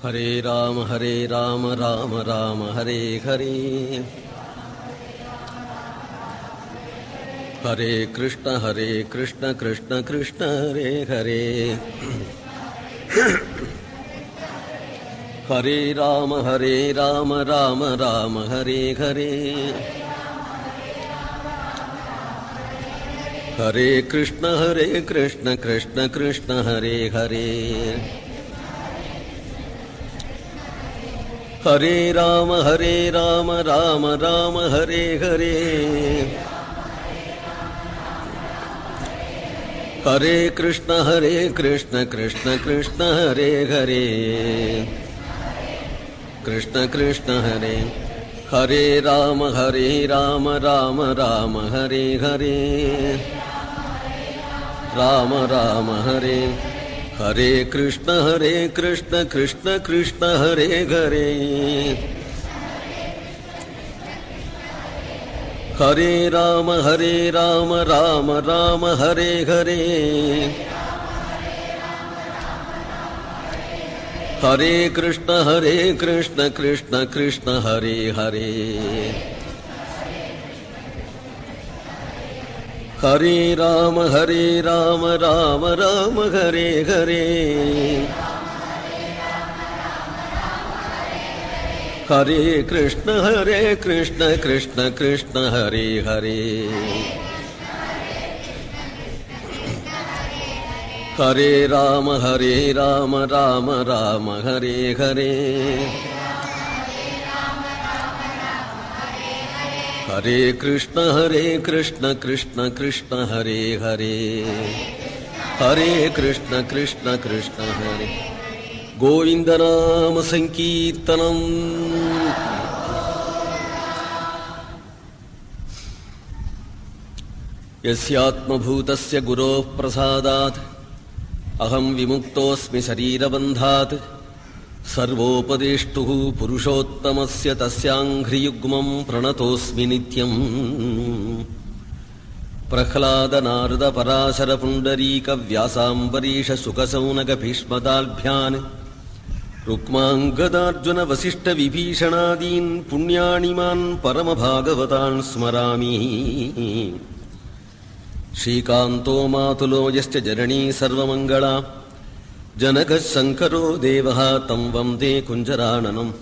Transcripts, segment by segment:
ஹரே ராம ராம ராம ஹரே ஹரே. ஹரே கிருஷ்ண கிருஷ்ண கிருஷ்ண ஹரே ஹரே. ஹரே ராம ராம ராம ஹரே ஹரே. ஹரே கிருஷ்ண கிருஷ்ண கிருஷ்ண ஹரே ஹரே. ஹரே ராம ராம ராம ஹரே ஹரே. ஹரே கிருஷ்ண கிருஷ்ண கிருஷ்ண ஹரே ஹரே. கிருஷ்ண கிருஷ்ண ஹரே. ஹரே ராம ராம ராம ஹரே ஹரே. ராம ராம ஹரே. ஹரே கிருஷ்ண கிருஷ்ண கிருஷ்ண ஹரே ஹரே. ஹரே ராம ராம ராம ஹரே ஹரே. ஹரே கிருஷ்ண கிருஷ்ண கிருஷ்ண ஹரே ஹரே. ஹரே ராம ராம ராம ஹரே ஹரே. ஹரே கிருஷ்ண கிருஷ்ண கிருஷ்ண ஹரே ஹரே. ஹரே ராம ராம ராம ஹரே ஹரே. ஹரே கிருஷ்ண கிருஷ்ண கிருஷ்ண ஹரே ஹரே. ஹரே கிருஷ்ண கிருஷ்ண ஹரே. கோவிந்த நாம சங்கீர்த்தனம். யஸ்யாத்மபூதஸ்ய குரோः பிரசாதாத் அஹம் விமுக்தோஸ்மி சரீரபந்தாத். சர்வோபதேஷ்டுः புருஷோத்தமஸ்ய தஸ்யாங்க்ரியுக்மம் பிரணதோஸ்மி நித்யம். பிரஹ்லாத நாரத பராசர புண்டரீக வியாசாம்பரீஷ சுகசௌனக பீஷ்மதால்பியான் ருக்மாங்கதார்ஜுன வசிஷ்ட விபீஷணாதீன் புண்ணியானிமான் பரமபாகவதான் ஸ்மராமி. ஸ்ரீகாந்தோ மாதுலோ யஸ்ய ஜனனீ சர்வமங்களா ஜனகः சங்கரோ தேவः தம் வந்தே குஞ்சரானனம்.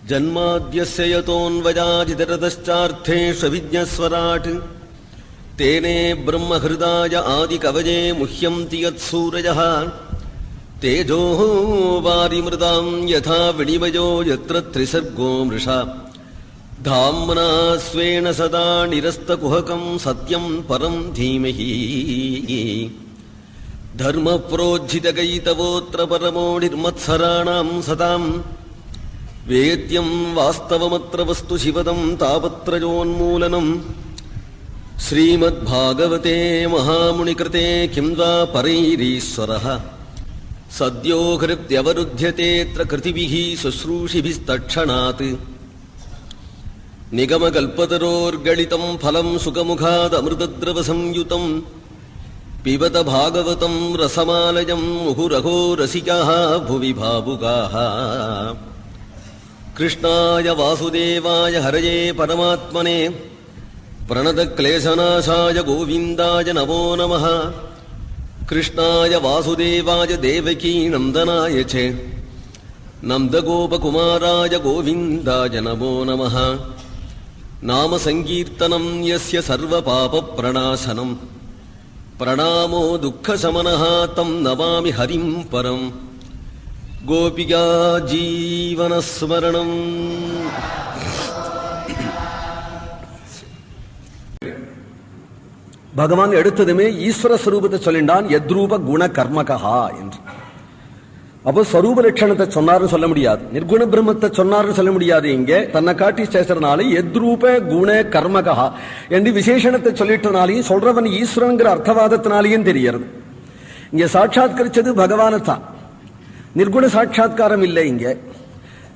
ஜன்மாத்யஸ்ய யதோன்வயாதிதரதश्चार्थेष्वभिज्ञस्वराट् तेने ब्रह्महृदाय आदिकवये मुह्यन्ति यत्सूरयः. तेजो वारिमृदां यथा विनिमयो यत्र त्रिसर्गो मृषा. धाम्ना स्वेन सदा निरस्तकुहकं सत्यं परं धीमहि. धर्मप्रोज्झितकैतवोऽत्र परमो निर्मत्सराणां सतां. वेद्यं वास्तवमत्र वस्तु शिवदं तापत्रयोन्मूलनम्. श्रीमद्भागवते महामुनिकृते किं वा परैरीश्वरः. सद्यो हृद्यवरुध्यतेऽत्र कृतिभिः शुश्रूषिभिस्तत्क्षणात्. निगमकल्पतरोर्गलितं फलं सुखमुखादमृतद्रवसंयुतं. पिबत भागवतं रसमालयं मुहुरहो रसिकाः भुवि भावुकाः. कृष्णाय वासुदेवाय हरये परमात्मने प्रणतक्लेशनाशाय गोविन्दाय नमो नमः. कृष्णाय वासुदेवाय देवकी नन्दनाय च नन्दगोपकुमाराय गोविन्दाय नमो नमः. नाम संकीर्तनं यस्य सर्वपापप्रणाशनं. प्रणामो दुःखशमनः तं नमामि हरिं परम्. गोपिका जीवनस्मरणम्. பகவான் எடுத்ததுமே ஈஸ்வர ஸ்வரூபத்தை சொல்லிண்டான். எத்ரூப குண கர்மகா என்று. அப்போ ஸ்வரூப லட்சணத்தை சொன்னார்னு சொல்ல முடியாது, நிர்குண பிரம்மத்தை சொன்னார்னு சொல்ல முடியாது. இங்கே தன்னை காட்டி பேசுறதுனால எத்ரூப குண கர்மகா என்று விசேஷணத்தை சொல்லிட்டனாலையும் சொல்றவன் ஈஸ்வரங்கிற அர்த்தவாதத்தினாலையும் தெரியறது. இங்க சாட்சாத்கரிச்சது பகவானை தான், நிர்குண சாட்சா்காரம் இல்லை. இங்க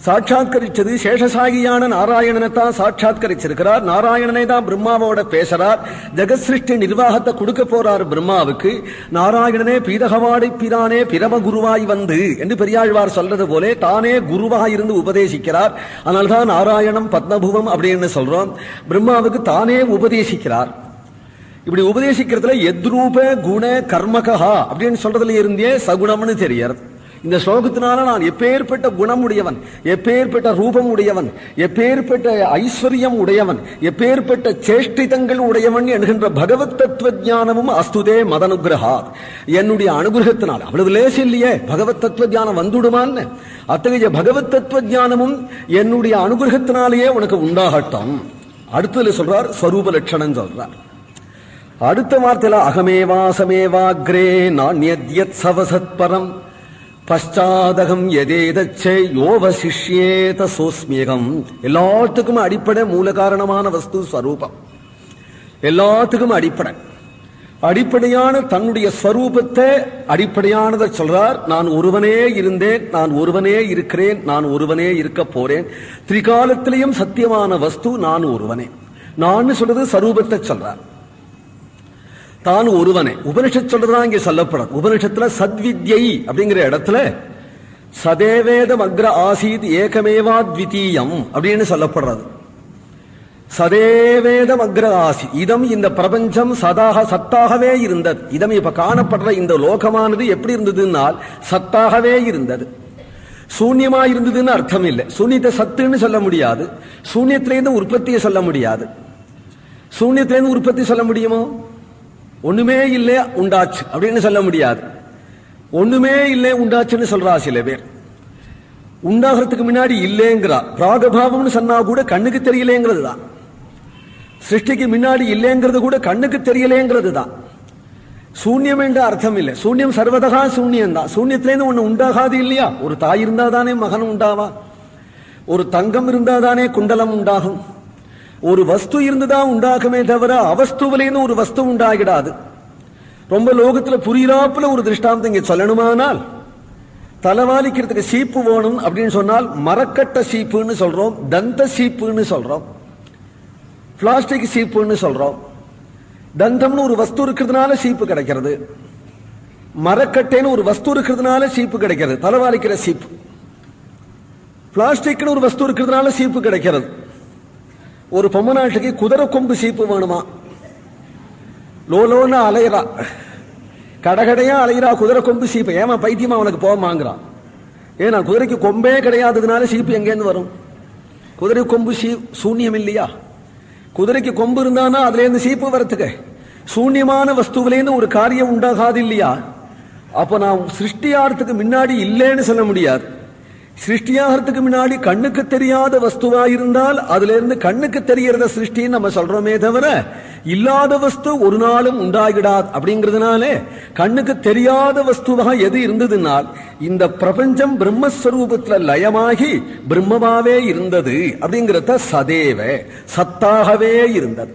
சாட்சாத்கரிச்சது சேஷசாகியான நாராயணனை தான் சாட்சாத்கரிச்சிருக்கிறார். நாராயணனை தான் பிரம்மாவோட பேசுறார். ஜெகசிருஷ்டி நிர்வாகத்தை கொடுக்க போறார் பிரம்மாவுக்கு. நாராயணனே பீதகவாடை பிரானே பிரம குருவாய் வந்து என்று பெரியாழ்வார் சொல்றது போலே தானே குருவாய் இருந்து உபதேசிக்கிறார். அதனால்தான் நாராயணம் பத்மபுவம் அப்படின்னு சொல்றோம். பிரம்மாவுக்கு தானே உபதேசிக்கிறார். இப்படி உபதேசிக்கிறதுல எத்ரூப குண கர்மகா அப்படின்னு சொல்றதுல இருந்தே சகுணம்னு தெரியறது. இந்த ஸ்லோகத்தினால நான் எப்பேற்பட்ட குணம் உடையவன், எப்பேற்பட்ட ரூபம் உடையவன், எப்பேற்பட்ட ஐஸ்வர்யம் உடையவன், எப்பேற்பட்ட சேஷ்டிதங்கள் உடையவன் என்கின்ற பகவத் தத்துவ ஞானமும் அஸ்துதே மதனுகிரகா, என்னுடைய அனுகிரகத்தினால். அவ்வளவு லேசு இல்லையே பகவத் தத்துவ ஞானம் வந்துடுமான்னு. அத்தகைய பகவத் தத்துவ ஞானமும் என்னுடைய அனுகிரகத்தினாலேயே உனக்கு உண்டாகட்டும். அடுத்ததுல சொல்றார் ஸ்வரூப லட்சணம் சொல்றார். அடுத்த வார்த்தையில அகமேவாசமேவாக்ரே நான்யத்யத் சவசத்பரம் பஷ்சாதகம் எதேதச்சே யோவசிஷ்யேத சோஸ்மியகம். எல்லாத்துக்கும் அடிப்படை மூல காரணமான வஸ்து ஸ்வரூபம். எல்லாத்துக்கும் அடிப்படையான தன்னுடைய ஸ்வரூபத்தை அடிப்படையானதை சொல்றார். நான் ஒருவனே இருந்தேன், நான் ஒருவனே இருக்கிறேன், நான் ஒருவனே இருக்க போறேன். திரிகாலத்திலையும் சத்தியமான வஸ்து நான் ஒருவனே. நான் சொல்றது ஸ்வரூபத்தை சொல்றார். தான் ஒருவனே. உபனிஷத் சொல்றதுதான் இங்கே சொல்லப்படும். உபனிஷத்துல சத்வித்யை அப்படிங்கிற இடத்துல சதேவேதம் அக்ர ஆசீத் ஏகமேவா த்விதீயம் அப்படின்னு சொல்லப்படுறது. சதேவேதம் அக்ர ஆசி இதம், இந்த பிரபஞ்சம் சத்தாகவே இருந்தது. இதம் இப்ப காணப்படுற இந்த லோகமானது எப்படி இருந்ததுன்னால் சத்தாகவே இருந்தது. சூன்யமா இருந்ததுன்னு அர்த்தம் இல்லை. சூன்யத்தை சத்துன்னு சொல்ல முடியாது. சூன்யத்திலேருந்து உற்பத்தியை சொல்ல முடியாது. சூன்யத்திலேருந்து உற்பத்தி சொல்ல முடியுமோ? ஒண்ணுமே இல்லை உண்டாச்சு அப்படின்னு சொல்ல முடியாது. ஒண்ணுமே இல்லை உண்டாச்சுன்னு சொல்றா சில பேர். உண்டாகிறதுக்கு முன்னாடி இல்லைங்கிறா. பிராகபாவம்னு சொன்னா கூட கண்ணுக்கு தெரியலேங்கிறது தான். சிருஷ்டிக்கு முன்னாடி இல்லைங்கிறது கூட கண்ணுக்கு தெரியலேங்கிறது தான். சூன்யம் என்ற அர்த்தம் இல்லை. சூன்யம் சர்வதகா சூன்யம் தான். சூன்யத்திலேருந்து ஒண்ணு உண்டாகாது இல்லையா? ஒரு தாய் இருந்தா தானே மகன் உண்டாவா? ஒரு தங்கம் இருந்தா தானே குண்டலம் உண்டாகும். ஒரு வஸ்து இருந்துதான் உண்டாகுமே தவிர அவஸ்துவிலேருந்து ஒரு வஸ்து உண்டாகிடாது. ரொம்ப லோகத்துல புரியாப்புல ஒரு திருஷ்டாந்தம் இங்க சொல்லணுமானால், தலைவாலிக்கிறதுக்கு சீப்பு வேணும் அப்படின்னு சொன்னால் மரக்கட்ட சீப்புன்னு சொல்றோம், தந்த சீப்புன்னு சொல்றோம், பிளாஸ்டிக் சீப்புன்னு சொல்றோம். தந்தம்னு ஒரு வஸ்து இருக்கிறதுனால சீப்பு கிடைக்கிறது. மரக்கட்டைன்னு ஒரு வஸ்து இருக்கிறதுனால சீப்பு கிடைக்கிறது, தலைவாலிக்கிற சீப்பு. பிளாஸ்டிக்னு ஒரு வஸ்து இருக்கிறதுனால சீப்பு கிடைக்கிறது. ஒரு பொம்மநாட்டுக்கு குதிரை கொம்பு சீப்பு வேணுமா? லோலோன்னு அலையிறா, கடகடையா அலையிறா குதிரை கொம்பு சீப்பு. ஏமா பைத்தியமா அவனுக்கு போமாங்கிறான். ஏன்னா குதிரைக்கு கொம்பே கிடையாததுனால சீப்பு எங்கேருந்து வரும்? குதிரை கொம்பு சூன்யம் இல்லையா? குதிரைக்கு கொம்பு இருந்தானா அதுல இருந்து சீப்பு வரத்துக்கு. சூன்யமான வஸ்துவிலேருந்து ஒரு காரியம் உண்டாகாது இல்லையா? அப்ப நாம் சிருஷ்டியாரத்துக்கு முன்னாடி இல்லைன்னு சொல்ல முடியாது. சிருஷ்டியாகிறதுக்கு முன்னாடி கண்ணுக்கு தெரியாத வஸ்துவா இருந்தால் அதுல இருந்து கண்ணுக்கு தெரியறத சிருஷ்டின்னு நம்ம சொல்றோமே தவிர, இல்லாத வஸ்து ஒரு நாளும் உண்டாகிடாது. அப்படிங்கிறதுனாலே கண்ணுக்கு தெரியாத வஸ்துவா எது இருந்ததுனால் இந்த பிரபஞ்சம் பிரம்மஸ்வரூபத்துல லயமாகி பிரம்மமாவே இருந்தது. அப்படிங்கிறத சதேவ சத்தாகவே இருந்தது.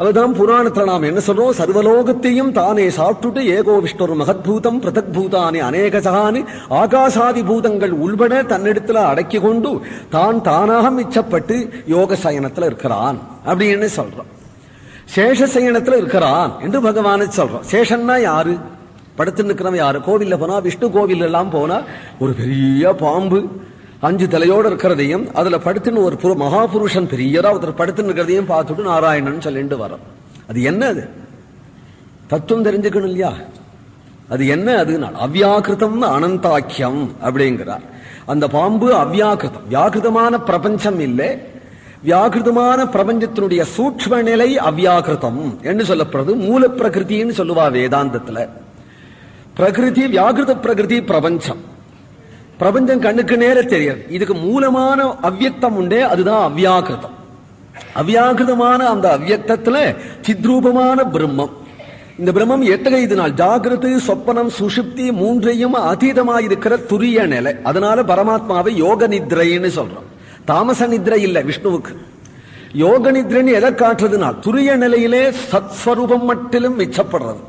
அதுதான் புராணத்துல நாம் என்ன சொல்றோம்? சர்வலோகத்தையும் தானே சாப்பிட்டுட்டு ஏகோ விஷ்ணு மகத்பூதம் பிரதக் பூதானே அநேகசகானு ஆகாசாதி பூதங்கள் உள்பட தன்னிடத்துல அடக்கி கொண்டு தான் தானாக மிச்சப்பட்டு யோக சயனத்துல இருக்கிறான் அப்படின்னு சொல்றோம். சேஷ சயனத்துல இருக்கிறான் என்று பகவானை சொல்றோம். சேஷன்னா யாரு? படுத்து நிற்கிறவன் யாரு? கோவில்ல போனா, விஷ்ணு கோவில் எல்லாம் போனா ஒரு பெரிய பாம்பு 5 தலையோடு இருக்கிறதையும் அதுல படுத்துன்னு ஒரு மகாபுருஷன் பெரியதா ஒருத்தர் படுத்துன்னு இருக்கிறதையும் பார்த்துட்டு நாராயணன் சொல்லிட்டு வரோம். அது என்ன? அது தத்துவம் தெரிஞ்சுக்கணும் இல்லையா? அது என்ன? அது அவ்யாக்கிருதம் அனந்தாக்கியம் அப்படிங்கிறார். அந்த பாம்பு அவ்யாக்கிருதம், வியாக்கிருதமான பிரபஞ்சம் இல்லை. வியாக்கிருதமான பிரபஞ்சத்தினுடைய சூக்ஷ்ம நிலை அவ்யாக்கிருதம் என்று சொல்லப்படுறது. மூல பிரகிருத்தின்னு சொல்லுவா வேதாந்தத்துல. பிரகிருதி, வியாக்கிருத பிரகிருதி பிரபஞ்சம். பிரபஞ்சம் கண்ணுக்கு நேர தெரியாது. இதுக்கு மூலமான அவ்யக்தம் உண்டே, அதுதான் அவ்யாக்கிருதம். அவ்யாக்கிருதமான அந்த அவ்யக்தத்துல சித்ரூபமான பிரம்மம். இந்த பிரம்மம் எத்தகையதுனால் ஜாகிரது, சொப்பனம், சுஷுப்தி மூன்றையும் அதீதமாயிருக்கிற துரிய நிலை. அதனால பரமாத்மாவை யோக நித்ரைன்னு சொல்றோம். தாமச நித்ரை இல்ல விஷ்ணுவுக்கு. யோக நித்ரைன்னு எதை காட்டுறதுனால் துரிய நிலையிலே சத்ஸ்வரூபம் மட்டிலும் மிச்சப்படுறது.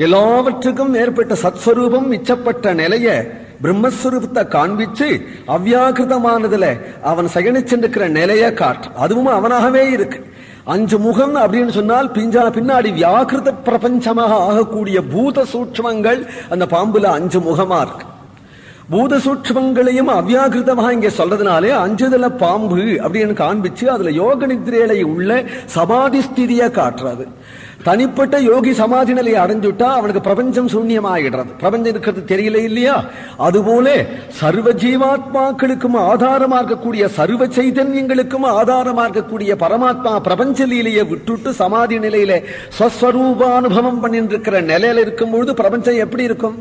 எல்லாவற்றுக்கும் மேற்பட்ட சத்ஸ்வரூபம் மிச்சப்பட்ட நிலைய பிரம்மஸ்வரூபத்தை காண்பிச்சு அவ்யாகிருதமானதுல அவன் சயனிச்சிருக்கிற நிலைய காட்டு. அதுவும் அவனாகவே இருக்கு. 5 முகம் அப்படின்னு சொன்னால் பின்னாடி வியாகிருத பிரபஞ்சமாக ஆகக்கூடிய பூத சூட்சமங்கள் அந்த பாம்புல 5 முகமா இருக்கு. பூத சூட்சமங்களையும் அவ்யாகிருதமாக இங்க சொல்றதுனாலே 5 பாம்பு அப்படின்னு காண்பிச்சு அதுல யோக நித்ரையில உள்ள சமாதி ஸ்திதியை காட்டுறது. தனிப்பட்ட யோகி சமாதி நிலையை அடைஞ்சுட்டா அவனுக்கு பிரபஞ்சம் சூன்யமாகிடுறது. பிரபஞ்சம் இருக்கிறது தெரியல இல்லையா? அதுபோல சர்வ ஜீவாத்மாக்களுக்கும் ஆதாரமா இருக்கக்கூடிய சர்வ சைதன்யங்களுக்கும் ஆதாரமா இருக்கக்கூடிய பரமாத்மா பிரபஞ்ச லீலையை விட்டுட்டு சமாதி நிலையில ஸ்வஸ்வரூபானுபவம் பண்ணிட்டு இருக்கிற நிலையில இருக்கும் பொழுது பிரபஞ்சம் எப்படி இருக்கும்?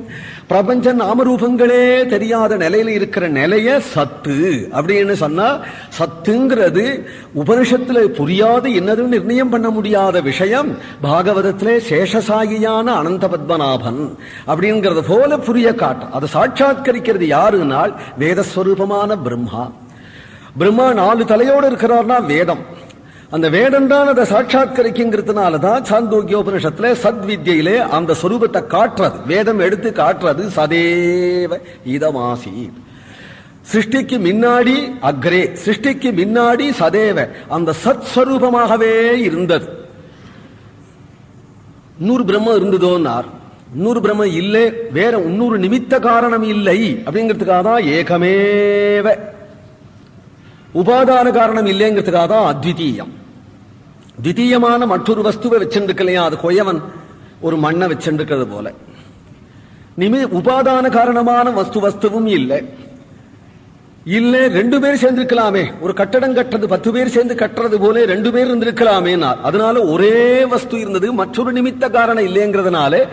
பிரபஞ்ச நாமரூபங்களே தெரியாத நிலையில இருக்கிற நிலைய சத்து அப்படின்னு சொன்னா, சத்துங்கிறது உபனிஷத்துல புரியாது என்னதுன்னு நிர்ணயம் பண்ண முடியாத விஷயம். பாகவதத்திலே சேஷசாயியான அனந்த பத்மநாபன் அப்படிங்கிறது போல புரிய காட்டு. அதை சாட்சாத்கரிக்கிறது யாருனால் வேதஸ்வரூபமான பிரம்மா. பிரம்மா 4 தலையோடு இருக்கிறார்னா வேதம். அந்த வேதம் தான் அதை சாட்சாத்கரிக்குங்கிறதுனாலதான் சாந்தோக்கியோபனிஷத்துல சத்வித்யிலே அந்த ஸ்வரூபத்தை காட்டுறது. வேதம் எடுத்து காட்டுறது சதேவ இதமாசி. சிருஷ்டிக்கு முன்னாடி அக்ரே, சிருஷ்டிக்கு முன்னாடி சதேவ அந்த சத் ஸ்வரூபமாகவே இருந்தது. இன்னொரு பிரம்மம் இருந்ததோன்னார். இன்னொரு பிரம்மம் இல்லை, வேற இன்னொரு நிமித்த காரணம் இல்லை அப்படிங்கிறதுக்காக தான் ஏகமேவ. உபாதான காரணம் இல்லைங்கிறதுக்காக தான் அத்விதீயம். தித்தீயமான மற்றொரு வஸ்துவை வச்சிருக்கலையா, அது கொயவன் ஒரு மண்ணை வச்சிருக்கிறது போல. உபாதான காரணமான வஸ்துவும் இல்லை. இல்ல 2 பேர் சேர்ந்திருக்கலாமே, ஒரு கட்டடம் கட்டுறது 10 பேர் சேர்ந்து கட்டுறது போல 2 பேர் இருந்திருக்கலாமே. அதனால ஒரே வஸ்து இருந்தது, மற்றொரு நிமித்த காரணம் இல்லைங்கிறதுனால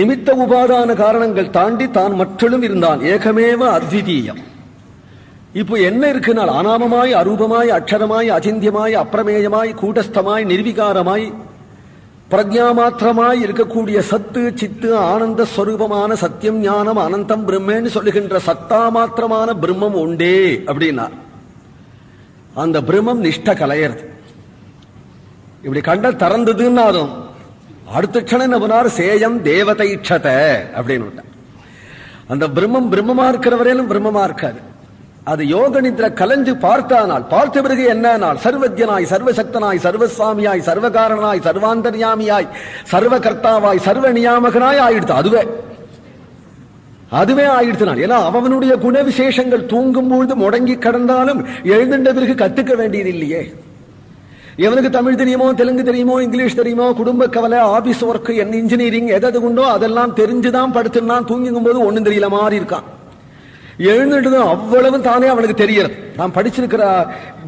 நிமித்த உபாதான காரணங்கள் தாண்டி தான் மற்றொரும் இருந்தான். ஏகமேவ அத்விதீயம். இப்போ என்ன இருக்குனால் அநாமமாய் அரூபமாய் அக்ஷரமாய் அச்சிந்தியமாய் அப்பிரமேயமாய் கூட்டஸ்தமாய் நிர்விகாரமாய் பிரஜாமாத்திரமாய் இருக்கக்கூடிய சத்து சித்து ஆனந்த ஸ்வரூபமான சத்தியம் ஞானம் அனந்தம் பிரம்மன்னு சொல்லுகின்ற சத்தா மாத்திரமான பிரம்மம் உண்டே அப்படின்னா அந்த பிரம்மம் நிஷ்ட கலையறது. இப்படி கண்ட திறந்ததுன்னு அதுவும் அடுத்த க்ஷணம் என்ன பண்ணார்? சேயம் தேவதை இட்சத அப்படின்னு. அந்த பிரம்மம் பிரம்மமா இருக்கிற வரையிலும் பிரம்மமா இருக்காது. அது யோக நித்ர கலஞ்சு பார்த்தானால், பார்த்த பிறகு என்ன, சர்வஜனாய் சர்வசக்தனாய் சர்வசுவாமியாய் சர்வகாரணனாய் சர்வாந்தர்யாமியாய் சர்வகர்த்தாவாய் சர்வ நியாமகனாய் ஆயிடுத்து. அதுவே ஆயிடுத்தினான். ஏன்னா அவனுடைய குண விசேஷங்கள் தூங்கும் பொழுது முடங்கி கடந்தாலும் எழுந்துட்ட பிறகு கத்துக்க வேண்டியது இல்லையே. எவனுக்கு தமிழ் தெரியுமோ, தெலுங்கு தெரியுமோ, இங்கிலீஷ் தெரியுமோ, குடும்ப கவலை, ஆபீஸ் ஒர்க், இன்ஜினியரிங் எது உண்டோ அதெல்லாம் தெரிஞ்சுதான் படுத்துனான். தூங்கும் போது ஒண்ணும் தெரியல மாதிரி இருக்கான். எழுந்துட்டு அவ்வளவு தானே அவனுக்கு தெரியறது. நான் படிச்சிருக்கிற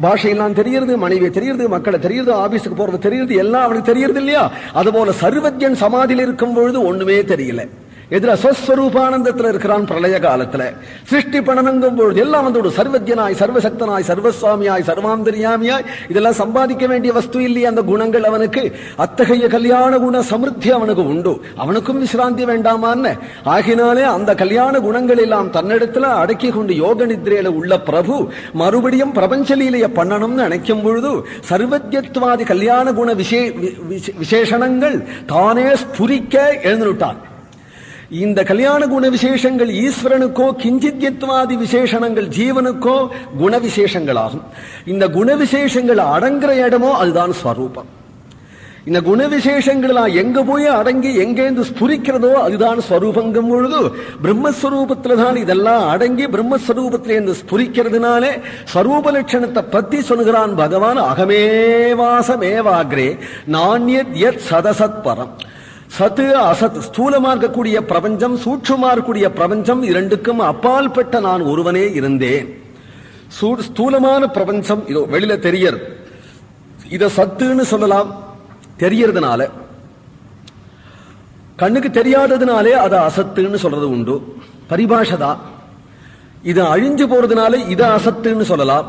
பாஷையெல்லாம் தெரியறது, மனைவியை தெரியறது, மக்களை தெரியறது, ஆபீஸுக்கு போறது தெரியறது, எல்லாம் அவனுக்கு தெரியறது இல்லையா? அதுபோல சர்வஜன் சமாதியில் இருக்கும் பொழுது ஒண்ணுமே தெரியல. எதிர ஸ்வஸ்வரூபானந்தத்தில் இருக்கிறான். பிரளய காலத்துல சிருஷ்டி பண்ணணுங்கும் பொழுது எல்லாம் வந்து சர்வஜனாய் சர்வசக்தனாய் சர்வசுவாமியாய் சர்வாந்தரியாமியாய் இதெல்லாம் சம்பாதிக்க வேண்டிய வஸ்து இல்லையே அந்த குணங்கள் அவனுக்கு. அத்தகைய கல்யாண குண சமிருத்தி அவனுக்கு உண்டு. அவனுக்கும் விசிராந்தி வேண்டாமான்னு ஆகினாலே அந்த கல்யாண குணங்கள் எல்லாம் தன்னிடத்துல அடக்கி கொண்டு யோக நித்ரையில உள்ள பிரபு மறுபடியும் பிரபஞ்சலீலைய பண்ணணும்னு நினைக்கும் பொழுது சர்வஜத்வாதி கல்யாண குண விசேஷணங்கள் தானே ஸ்புரிக்க எழுந்துட்டான். இந்த கல்யாண குண விசேஷங்கள் ஈஸ்வரனுக்கோ கிஞ்சித்யத்வாதி விசேஷணங்கள் ஜீவனுக்கோ குண விசேஷங்களாகும். இந்த குண விசேஷங்கள் அடங்குற இடமோ அதுதான் ஸ்வரூபம். இந்த குண விசேஷங்களா எங்க போய் அடங்கி எங்கேந்து ஸ்புரிக்கிறதோ அதுதான் ஸ்வரூபங்கும் பொழுது பிரம்மஸ்வரூபத்துல தான் இதெல்லாம் அடங்கி பிரம்மஸ்வரூபத்திலேருந்து ஸ்புரிக்கிறதுனாலே ஸ்வரூப லட்சணத்தை பத்தி சொல்கிறான் பகவான். அகமேவாசமேவாக்ரே நான்யத் யத் சதசத் பரம். சத்து அசத், ஸ்தூலமா இருக்கக்கூடிய பிரபஞ்சம் சூட்சுமா இருக்கக்கூடிய பிரபஞ்சம் இரண்டுக்கும் அப்பால் பெற்ற நான் ஒருவனே இருந்தேன். ஸ்தூலமான பிரபஞ்சம் இதோ வெளியில தெரியறது, இத சத்துன்னு சொல்லலாம். தெரியறதுனால கண்ணுக்கு தெரியாததுனாலே அதை அசத்துன்னு சொல்றது உண்டு, பரிபாஷதா. இது அழிஞ்சு போறதுனால இதை அசத்துன்னு சொல்லலாம்.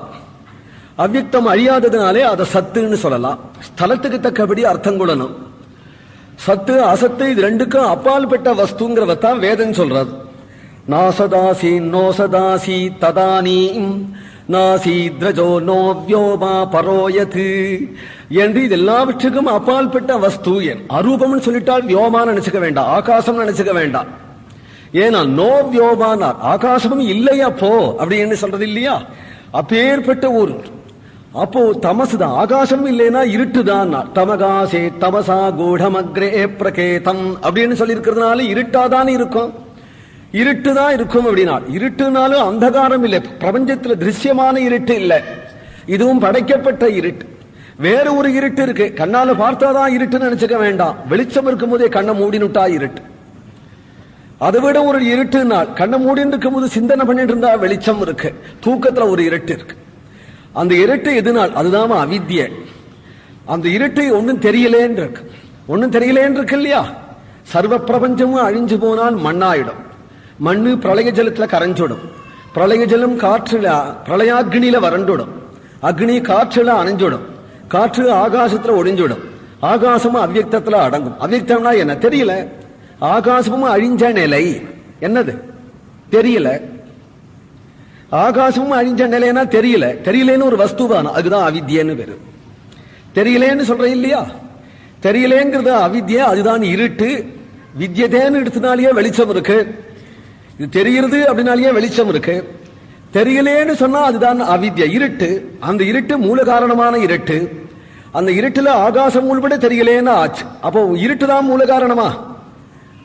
அவ்யக்தம் அழியாததுனாலே அதை சத்துன்னு சொல்லலாம். ஸ்தலத்துக்கு தக்கபடி அர்த்தம் கொள்ளணும். சத்து அசத்து இது ரெண்டுக்கும் அப்பால் பெற்ற வஸ்துங்கிறதான் வேதம் சொல்றது. நாசதாசி நோசதாசி ததானீம் நாசீத்ரஜோ நோ வியோமா பரோயது என்று இது எல்லாவற்றுக்கும் அப்பால் பெற்ற வஸ்து. அரூபம்னு சொல்லிட்டால் வியோமான்னு நினைச்சுக்க வேண்டாம், ஆகாசம் நினைச்சுக்க வேண்டாம். ஏன்னா நோ வியோமானார், ஆகாசமும் இல்லையா போ அப்படின்னு சொல்றது இல்லையா? அப்பேற்பட்ட ஒரு அப்போ தமசு தான், ஆகாசமும் இல்லைன்னா இருட்டுதான். தமகாசே தமசா கூடமக்ரே பிரகேதம் அப்படின்னு சொல்லி இருக்கிறதுனால இருட்டாதான் இருக்கும், இருட்டுதான் இருக்கும் அப்படின்னா. இருட்டுனாலும் அந்தகாரம் இல்லை, பிரபஞ்சத்துல திருஷ்யமான இருட்டு இல்லை, இதுவும் படைக்கப்பட்ட இருட்டு. வேற ஒரு இருட்டு இருக்கு, கண்ணால பார்த்தாதான் இருட்டுன்னு நினைச்சுக்க வேண்டாம். வெளிச்சம் இருக்கும் போதே கண்ணை மூடினுட்டா இருட்டு. அதை விட ஒரு இருட்டுனால் கண்ணை மூடின்னு இருக்கும் போது சிந்தனை பண்ணிட்டு இருந்தா வெளிச்சம் இருக்கு. தூக்கத்துல ஒரு இருட்டு இருக்கு. அந்த இருட்டு எதுனால் அதுதான் அவித்ய. அந்த இருட்டு ஒன்னும் தெரியலேன்னு இருக்கு, ஒன்னும் தெரியலேன்னு இருக்கு இல்லையா? சர்வ பிரபஞ்சமும் அழிஞ்சு போனால் மண்ணாயிடும். மண்ணு பிரளய ஜலத்துல கரைஞ்சிடும், பிரளய ஜலம் காற்றுல பிரளயாக்னியில வறண்டுடும், அக்னி காற்றுல அணைஞ்சிடும், காற்று ஆகாசத்துல ஒளிஞ்சிடும், ஆகாசமும் அவ்யக்தத்துல அடங்கும். அவ்யக்தம்னா என்ன தெரியல, ஆகாசமும் அழிஞ்ச நிலை என்னது தெரியல. ஆகாசமும் அழிஞ்ச நிலைன்னா தெரியல, தெரியலேன்னு ஒரு வஸ்துவான அதுதான் அவித்யன்னு பேரு. தெரியலேன்னு சொல்றேன் இல்லையா? தெரியலேங்கிறது அவித்ய, அதுதான் இருட்டு. வித்யதேன்னு எடுத்தனாலேயே வெளிச்சம் இருக்கு, இது தெரிகிறது அப்படின்னாலேயே வெளிச்சம் இருக்கு. தெரியலேன்னு சொன்னா அதுதான் அவித்ய, இருட்டு. அந்த இருட்டு மூல காரணமான இருட்டு. அந்த இருட்டுல ஆகாசம் உள்பட தெரியலேன்னு ஆச்சு. அப்போ இருட்டு தான் மூல காரணமா,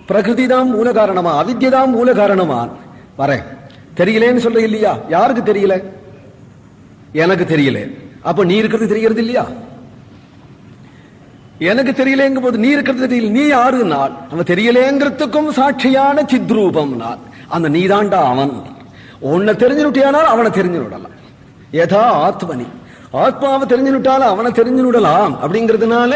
பிரகிருதி தான் மூல காரணமா, அவித்ய தான் மூல காரணமா? வரேன், தெரியலேன்னு சொல்ற இல்லையா? யாருக்கு தெரியல? எனக்கு தெரியல. அப்ப நீ இருக்கிறது தெரியறது இல்லையா? எனக்கு தெரியலேங்கும் போது நீ இருக்கிறது தெரியல. நீ யாருன்னா அவன் தெரியலேங்கிறதுக்கும் சாட்சியான சித்ரூபம். அந்த நீதாண்டா அவன். உன்னை தெரிஞ்சுட்டானால் அவனை தெரிஞ்சு விடலாம். ஏதா ஆத்மனி, ஆத்மாவை தெரிஞ்சுட்டாலும் அவனை தெரிஞ்சு விடலாம். அப்படிங்கிறதுனால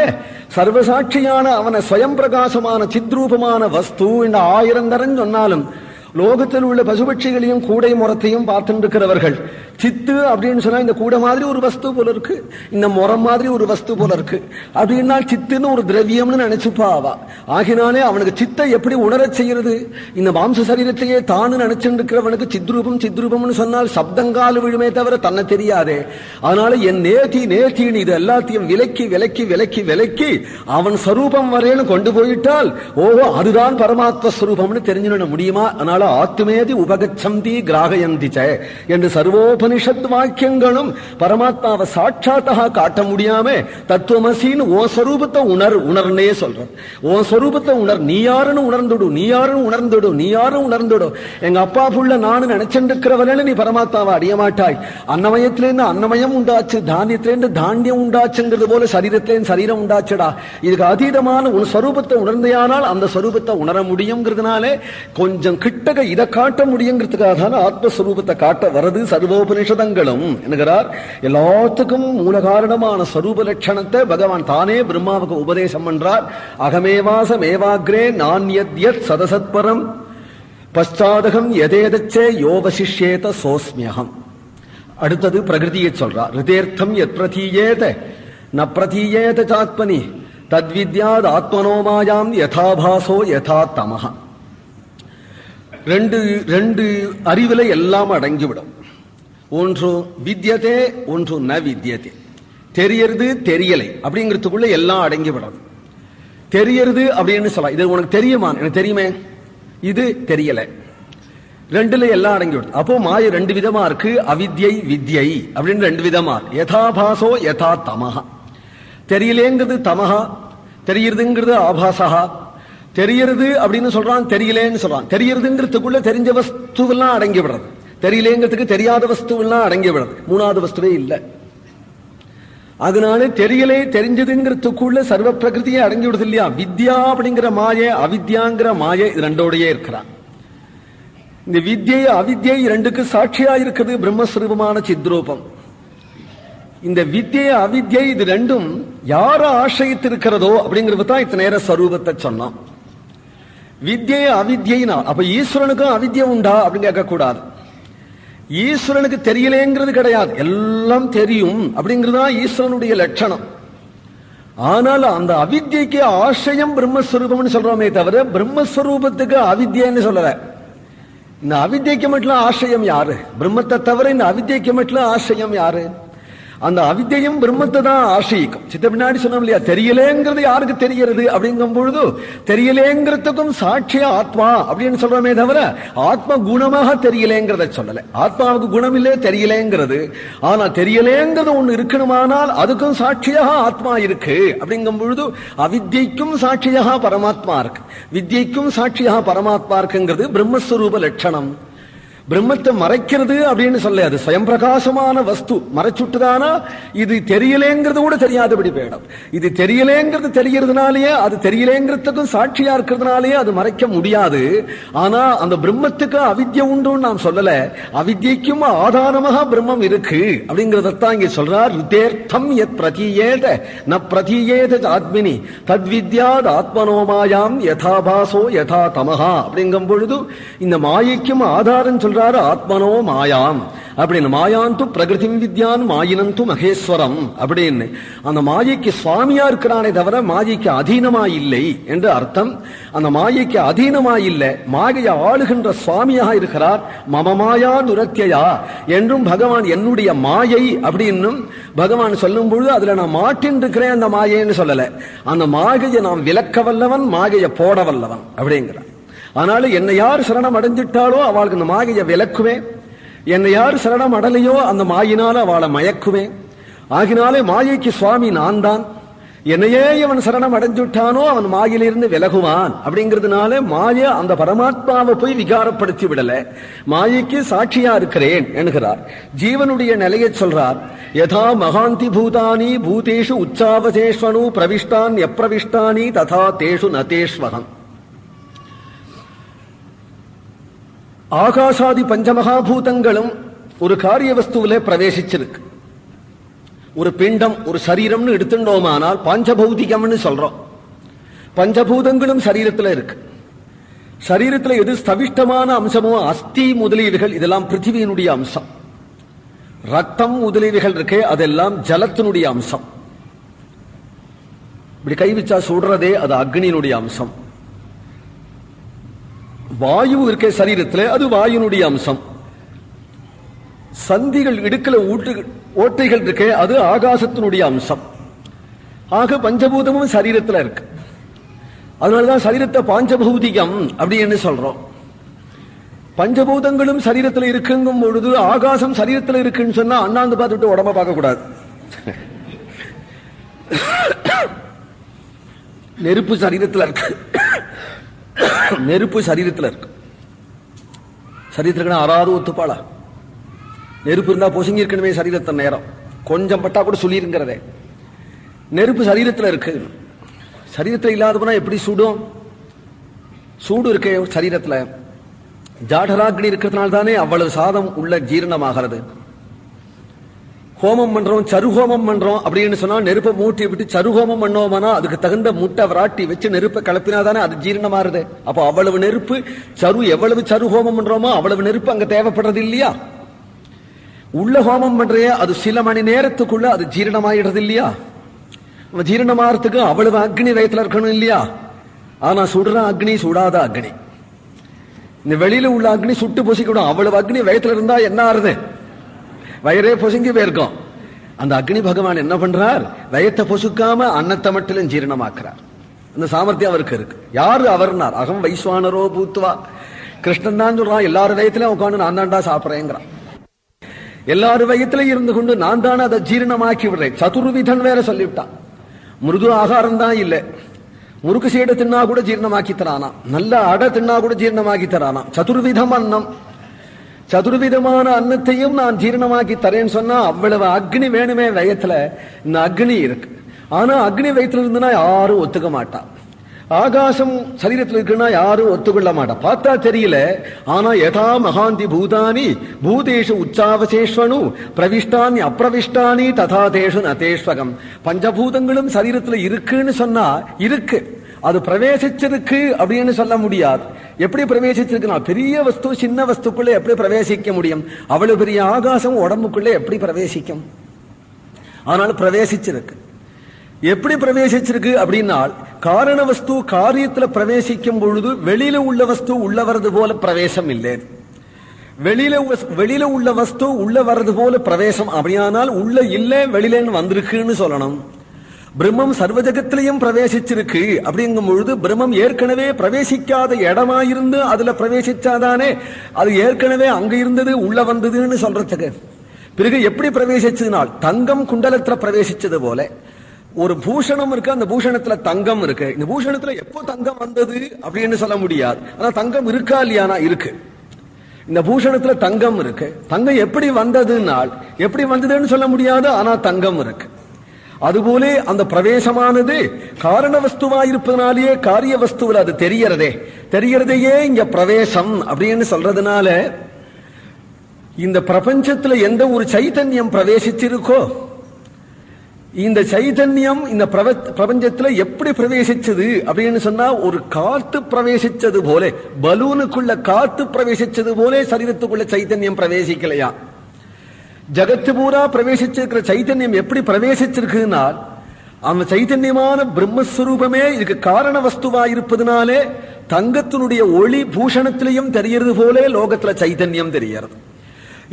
சர்வசாட்சியான அவனை ஸ்வயம் பிரகாசமான சித்ரூபமான வஸ்து இந்த 1000 தரம் சொன்னாலும் லோகத்தில் உள்ள பசுபட்சிகளையும் கூடை முறத்தையும் பார்த்துட்டு இருக்கிறவர்கள் சித்து அப்படின்னு சொன்னா இந்த கூட மாதிரி ஒரு வஸ்து போல இருக்கு, இந்த முறம் மாதிரி ஒரு வஸ்து போல இருக்கு அப்படின்னா சித்துன்னு ஒரு திரவியம்னு நினைச்சுப்பாவா. ஆகினாலே அவனுக்கு சித்தை எப்படி உணரச் செய்யறது? இந்த மாம்ச சரீரத்தையே தானு நினைச்சுட்டு இருக்கிறவனுக்கு சித்ரூபம் சித்ரூபம்னு சொன்னால் சப்தங்கால் விழுமே தவிர தன்னை தெரியாதே. அதனால என் நேத்தி நேத்தின்னு இது எல்லாத்தையும் விலக்கி விலக்கி விலக்கி விலக்கி அவன் ஸ்வரூபம் வரையிலும் கொண்டு போயிட்டால் ஓஹோ அதுதான் பரமாத்ம ஸ்வரூபம்னு தெரிஞ்சுட முடியுமா? அதனால ஆத்மேதி உபகச்சந்தி கிராகயந்தி என்று சர்வோபனிஷத் வாக்கியங்களும் பரமாத்மாவை சாட்சாத்தா காட்ட முடியாம தத்துவமசின்னு ஓ ஸ்வரூபத்தை உணர்னே சொல்ற. ஓ ஸ்வரூபத்தை உணர், நீ யாருன்னு உணர்ந்துடு, நீ யாரும் உணர்ந்துடு, நீ யாரும் உணர்ந்துடு. எங்க அப்பா புள்ள நானு நினைச்சுருக்கிறவன நீ பரமாத்மாவை அறிய மாட்டாய். அன்னமயத்திலேருந்து அன்னமயம் உண்டாச்சு, தானியத்திலேருந்து தானியம் உண்டாச்சுங்கிறது போல சரீரத்திலேருந்து சரீரம் உண்டாச்சுடா. இதுக்கு அதீதமான உன் ஸ்வரூபத்தை உணர்ந்தையானால் அந்த ஸ்வரூபத்தை உணர முடியுங்கிறதுனாலே கொஞ்சம் கிட்ட இதை காட்ட முடியுங்கிறதுக்காக தான் ஆத்மஸ்வரூபத்தை காட்ட வரது சர்வோபனிஷதங்களும் என்கிறார். எல்லாத்துக்கும் மூல காரணமான ஸ்வரூப லட்சணத்தை பகவான் தானே பிரம்மாவுக்கு உபதேசம் பண்றார். அகமேவாசம் ஏவாக்ரே நான்யத்யத் சதசத்பரம் பச்சாதகம் எதேதச்சே யோவசிஷ்யேத சோஸ்மியகம். அடுத்தது பிரகிருதியை சொல்றார். ரிதேர்த்தம் எத் பிரதீயேத ந பிரதீயேத சாத்மனி தத்வித்யாத் ஆத்மனோமாயாம் யதாபாசோ யதா தமஹ. ரெண்டு அறிவுல எல்லாம் அடங்கிவிடும். ஒன்று வித்யதே, ஒன்று ந வித்யதே. தெரியறது தெரியலை அப்படிங்கிறதுக்குள்ள எல்லாம் அடங்கிவிடும். தெரியறது அப்படின்னு சொல்லலாம், இது உனக்கு தெரியுமா? எனக்கு தெரியுமே, இது தெரியல. ரெண்டுல எல்லாம் அடங்கிவிடும். அப்போ மாய 2 விதமா இருக்கு, அவித்யை வித்யை அப்படின்னு 2 விதமா. யதாபாசோ யதா தமஹா. தெரியலேங்கிறது தமஹா, தெரியறதுங்கிறது ஆபாசா. தெரியறது அப்படின்னு சொல்றான், தெரியலேன்னு சொல்றான். தெரியறதுங்கிறதுக்குள்ள தெரிஞ்ச வஸ்துவெல்லாம் அடங்கி விடுறது, தெரியலேங்கிறதுக்கு தெரியாத வஸ்துவெல்லாம் அடங்கி விடுறது. 3வது வஸ்துவே இல்லை. அதனால தெரியலே தெரிஞ்சதுங்கிறதுக்குள்ள சர்வ பிரகிருதியை அடங்கி விடுது இல்லையா? வித்யா அப்படிங்கிற மாய, அவித்யாங்கிற மாய, இது 2ஓடையே இருக்கிறான். இந்த வித்யை அவித்யை 2க்கு சாட்சியா இருக்குது பிரம்மஸ்வரூபமான சித்ரூபம். இந்த வித்யை அவித்யை இது 2ம் யார ஆசிரியத்து இருக்கிறதோ அப்படிங்கிறது தான் இத்தனை நேர ஸ்வரூபத்தை சொன்னோம். வித்யை அவித்யினா அப்ப ஈஸ்வரனுக்கும் அவித்யை உண்டா அப்படின்னு கேட்க கூடாது. ஈஸ்வரனுக்கு தெரியலேங்கிறது கிடையாது, எல்லாம் தெரியும் அப்படிங்கிறதா ஈஸ்வரனுடைய லட்சணம். ஆனால் அந்த அவித்யைக்கு ஆசிரியம் பிரம்மஸ்வரூபம்னு சொல்றோமே தவிர பிரம்மஸ்வரூபத்துக்கு அவித்யன்னு சொல்லல. இந்த அவித்யைக்கு மட்டும் ஆசிரியம் யாரு? பிரம்மத்தை தவிர இந்த அவித்யைக்கு மட்டும் ஆசிரியம் யாரு? அந்த அவித்தையும் பிரம்மத்தை தான் ஆசிரியிக்கும். சித்த பின்னாடி சொன்னோம் இல்லையா, தெரியலேங்கிறது யாருக்கு தெரிகிறது அப்படிங்கும் பொழுது தெரியலேங்கிறதுக்கும் சாட்சியா ஆத்மா அப்படின்னு சொல்றோமே தவிர ஆத்மா குணமாக தெரியலேங்கிறத சொல்லல. ஆத்மாவுக்கு குணம் இல்லையே தெரியலேங்கிறது. ஆனா தெரியலேங்கிறது ஒண்ணு இருக்கணுமானால் அதுக்கும் சாட்சியாக ஆத்மா இருக்கு. அப்படிங்கும் பொழுது அவித்யைக்கும் சாட்சியாக பரமாத்மா இருக்கு, வித்யைக்கும் சாட்சியாக பரமாத்மா இருக்குங்கிறது பிரம்மஸ்வரூப லட்சணம். பிரம்மத்தை மறைக்கிறது அப்படின்னு சொல்ல, அது ஸ்வயம் பிரகாசமான வஸ்து. மறைச்சுட்டுதானா இது தெரியலேங்கிறது கூட தெரியாதபடி போயிடும். இது தெரியலேங்கிறது தெரியறதுனாலேயே, அது தெரியலேங்கிறதுக்கும் சாட்சியா இருக்கிறதுனாலேயே அது மறைக்க முடியாது. ஆனா அந்த பிரம்மத்துக்கு அவித்யை உண்டுன்னு நாம் சொல்லல, அவித்யைக்கும் ஆதாரமாக பிரம்மம் இருக்கு அப்படிங்கறதான் இங்க சொல்றார். ருதேர்த்தம் யத் பிரதீயேத ந பிரதீயேத ஆத்மினி தத்வித்யாத் ஆத்மனோமாயாம் யதாபாசோ யதா தமஹா. அப்படிங்கும் பொழுது இந்த மாயைக்கும் ஆதாரம் சொல்றாரு ஆத்மனோ மாயாம் அப்படின்னு. மாயாந்து பிரகிருதிம் வித்யான் மாயினந்து மகேஸ்வரம் அப்படின்னு. அந்த மாயைக்கு சுவாமியா இருக்கிறானே தவிர மாயைக்கு அதீனமா இல்லை என்று அர்த்தம். அந்த மாயைக்கு அதீனமா இல்லை, மாயையை ஆளுகின்ற சுவாமியாக இருக்கிறார். மம மாயா நுரத்தியா என்றும் பகவான் என்னுடைய மாயை அப்படின்னும் பகவான் சொல்லும் பொழுது அதுல நான் மாட்டின் இருக்கிறேன் அந்த மாயைன்னு சொல்லல. அந்த மாயையை நாம் விலக்க வல்லவன், மாயையை போட வல்லவன் அப்படிங்கிறான். அதனால என்னை யார் சரணம் அடைஞ்சிட்டாலோ அவளுக்கு அந்த மாயையை விலக்குவேன், என்னை யார் சரணம் அடலையோ அந்த மாயினால அவளை மயக்குவேன். ஆகினாலே மாயைக்கு சுவாமி நான் தான். என்னையே அவன் சரணம் அடைஞ்சுட்டானோ அவன் மாயிலிருந்து விலகுவான். அப்படிங்கிறதுனால மாய அந்த பரமாத்மாவை போய் விகாரப்படுத்தி விடல, மாயைக்கு சாட்சியா இருக்கிறேன் என்கிறார். ஜீவனுடைய நிலையை சொல்றார். யதா மகாந்தி பூதானி பூதேஷு உச்சாவசேஷ்வனு பிரவிஷ்டான் எப்பிரவிஷ்டானி ததா தேஷு நதேஷ்வகம். ஆகாசாதி பஞ்சமகாபூதங்களும் ஒரு காரிய வஸ்துவில பிரவேசிச்சிருக்கு. ஒரு பிண்டம், ஒரு சரீரம்னு எடுத்துட்டோமானால் பஞ்சபௌதிகம்னு சொல்றோம். பஞ்சபூதங்களும் சரீரத்துல இருக்கு. சரீரத்துல எது ஸ்தவிஷ்டமான அம்சமோ, அஸ்தி முதலியவைகள் இதெல்லாம் பிருத்திவியினுடைய அம்சம். ரத்தம் முதலியவைகள் இருக்கே அதெல்லாம் ஜலத்தினுடைய அம்சம். இப்படி கை வச்சா சுடுறதே அது அக்னியினுடைய அம்சம். வாயு இருக்கே சரீரத்தில், அது வாயுனுடைய அம்சம். சந்திகள் இடுக்கல ஓட்டைகள் இருக்கே அது ஆகாசத்தினுடைய அம்சம். ஆக பஞ்சபூதமும் சரீரத்தில் இருக்கு. அதனாலதான் சரீரத்தை பாஞ்சபௌதிகம் அப்படின்னு சொல்றோம். பஞ்சபூதங்களும் சரீரத்தில் இருக்குங்கும் பொழுது ஆகாசம் சரீரத்தில் இருக்குன்னு சொன்னா அண்ணாந்து பார்த்துட்டு உடம்ப பார்க்க கூடாது. நெருப்பு சரீரத்தில் இருக்கு, நெருப்பு சரீரத்தில் இருக்கு. சரீரத்தில் ஆறாவது ஒத்துப்பாளா? நெருப்பு இருந்தா பொசுங்கி இருக்கணுமே சரீரத்தை, நேரம் கொஞ்சம் பட்டா கூட சொல்லிருங்கிறதே. நெருப்பு சரீரத்தில் இருக்கு. சரீரத்தில் இல்லாத போனா எப்படி சூடும்? சூடு இருக்கே சரீரத்தில். ஜாடராக்னி இருக்கிறதுனால தானே அவ்வளவு சாதம் உள்ள ஜீரணமாகிறது. ஹோமம் பண்றோம், சருஹோமம் பண்றோம் அப்படின்னு சொன்னா நெருப்பை மூட்டி விட்டு சருஹோமம் பண்ணோம்னா அதுக்கு தகுந்த முட்டை விராட்டி வச்சு நெருப்பை கலப்பினா தானே அது ஜீரணமாறுது. அப்போ அவ்வளவு நெருப்பு எவ்வளவு சருஹோமம் பண்றோமோ அவ்வளவு நெருப்பு அங்க தேவைப்படுறது இல்லையா? உள்ள ஹோமம் பண்றே அது சில மணி நேரத்துக்குள்ள அது ஜீரணமாயிடுறது இல்லையா? ஜீரணமாகறதுக்கு அவ்வளவு அக்னி வயத்துல இருக்கணும் இல்லையா? ஆனா சுடுற அக்னி சுடாத அக்னி. இந்த வெளியில உள்ள அக்னி சுட்டு பொசிக்கணும். அவ்வளவு அக்னி வயத்துல இருந்தா என்ன ஆறுது? வயிறே பொசுங்கி போயிருக்கும். அந்த அக்னி பகவான் என்ன பண்றார்? வயத்தை பொசுக்காம அன்னத்தை மட்டும் ஜீரணமாக்குறார். அந்த சாமர்த்தியம் அவருக்கு இருக்கு. யாரு அவர்னார்? அகம் வைஸ்வானரோ பூத்வா. கிருஷ்ணன் தான் சொல்றான், எல்லாரும் வயத்திலும் உட்காந்து நான் தாண்டா சாப்பிட்றேங்கிறான். எல்லாரும் வயத்தில இருந்து கொண்டு நான் தானே அதை ஜீரணமாக்கி விடுறேன். சதுர்விதன் வேற சொல்லிவிட்டான். மிருது ஆகாரம் தான் இல்லை, முறுக்கு சீடை தின்னா கூட ஜீரணமாக்கி தரானா, நல்ல அடை தின்னா கூட ஜீரணமாக்கி தரானா. சதுர்விதம் அன்னம், சதுர்விதமான அன்னத்தையும் நான் ஜீரணமாக்கி தரேன்னு சொன்னா அவ்வளவு அக்னி வேணுமே வயத்துல. இந்த அக்னி இருக்கு. ஆனா அக்னி வயத்துல இருந்துன்னா யாரும் ஒத்துக்க மாட்டான். ஆகாசம் சரீரத்தில் இருக்குன்னா யாரும் ஒத்துக்கொள்ள மாட்டா. பார்த்தா தெரியல. ஆனா யதா மகாந்தி பூதானி பூதேஷு உச்சாவசேஷ்வனு பிரவிஷ்டானி அப்பிரவிஷ்டானி ததா தேஷு நதேஷ்வகம். பஞ்சபூதங்களும் சரீரத்தில் இருக்குன்னு சொன்னா இருக்கு, அது பிரவேசிச்சிருக்கு அப்படின்னு சொல்ல முடியாது. எப்படி பிரவேசிச்சிருக்குன்னா பெரிய வஸ்து சின்ன வஸ்துக்குள்ள எப்படி பிரவேசிக்க முடியும்? அவ்வளவு பெரிய ஆகாசம் உடம்புக்குள்ள எப்படி பிரவேசிக்கும்? அதனால பிரவேசிச்சிருக்கு. எப்படி பிரவேசிச்சிருக்கு அப்படின்னா காரண வஸ்து காரியத்துல பிரவேசிக்கும் பொழுது வெளியில உள்ள வஸ்து உள்ள வரது போல பிரவேசம் இல்லை. வெளியில உள்ள வஸ்து உள்ள வர்றது போல பிரவேசம் அப்படியானால் உள்ள இல்ல வெளியிலன்னு வந்திருக்குன்னு சொல்லணும். பிரம்மம் சர்வ ஜகத்திலையும் பிரவேசிச்சிருக்கு அப்படிங்கும் பொழுது பிரம்மம் ஏற்கனவே பிரவேசிக்காத இடமாயிருந்து அதுல பிரவேசிச்சாதானே அது ஏற்கனவே அங்க இருந்தது உள்ள வந்ததுன்னு சொல்றதுக்கு. பிறகு எப்படி பிரவேசிச்சதுனால் தங்கம் குண்டலத்துல பிரவேசிச்சது போல ஒரு பூஷணம் இருக்கு, அந்த பூஷணத்துல தங்கம் இருக்கு. இந்த பூஷணத்துல எப்போ தங்கம் வந்தது அப்படின்னு சொல்ல முடியாது. ஆனா தங்கம் இருக்கா இல்லையானா இருக்கு. இந்த பூஷணத்துல தங்கம் இருக்கு. தங்கம் எப்படி வந்ததுனால் எப்படி வந்ததுன்னு சொல்ல முடியாது, ஆனா தங்கம் இருக்கு. அதுபோல அந்த பிரவேசமானது காரண வஸ்துவா இருப்பதனாலேயே காரிய வஸ்துவில் அது தெரியறதையே இங்க பிரவேசம் அப்படின்னு சொல்றதுனால இந்த பிரபஞ்சத்துல எந்த ஒரு சைத்தன்யம் பிரவேசிச்சிருக்கோ இந்த சைதன்யம் இந்த பிரபஞ்சத்துல எப்படி பிரவேசிச்சது அப்படின்னு சொன்னா ஒரு காத்து பிரவேசிச்சது போல, பலூனுக்குள்ள காத்து பிரவேசிச்சது போல சரீரத்துக்குள்ள சைத்தன்யம் பிரவேசிக்கலையா. ஜகத்து பூரா பிரவேசிச்சிருக்கிற சைத்தன்யம் எப்படி பிரவேசிச்சிருக்குன்னா அந்த சைத்தன்யமான பிரம்மஸ்வரூபமே இதுக்கு காரண வஸ்துவா இருப்பதனாலே தங்கத்தினுடைய ஒளி பூஷணத்திலையும் தெரியறது போல லோகத்துல சைத்தன்யம் தெரியறது.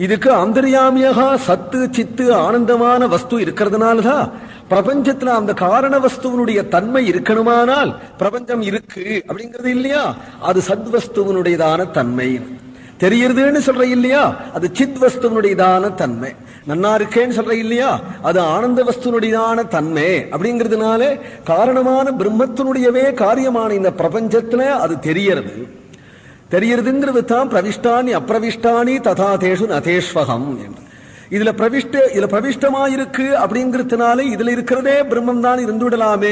இதுக்கு அந்தர்யாமியாக சத்து சித்து ஆனந்தமான வஸ்து இருக்கிறதுனாலதான் பிரபஞ்சத்துல அந்த காரண வஸ்துவனுடைய தன்மை இருக்கணுமானால் பிரபஞ்சம் இருக்கு அப்படிங்கிறது இல்லையா, அது சத்வஸ்துவனுடையதான தன்மை. தெரியறதுன்னு சொல்ற இல்லையா, அது சித் வஸ்துவனுடையதான தன்மை. நன்னா இருக்கேன்னு சொல்ற இல்லையா, அது ஆனந்த வஸ்துவனுடையதான தன்மை. அப்படிங்கிறதுனால காரணமான பிரம்மத்தினுடையவே காரியமான இந்த பிரபஞ்சத்துல அது தெரியறதுங்கிறது தான் பிரவிஷ்டானி அப்பிரவிஷ்டானி ததா தேஷு நதேஷ்வகம் என்று. இதுல பிரவிஷ்டமா இருக்கு அப்படிங்கிறதுனால இதுல இருக்கிறதே பிரம்மம் தான் இருந்துவிடலாமே.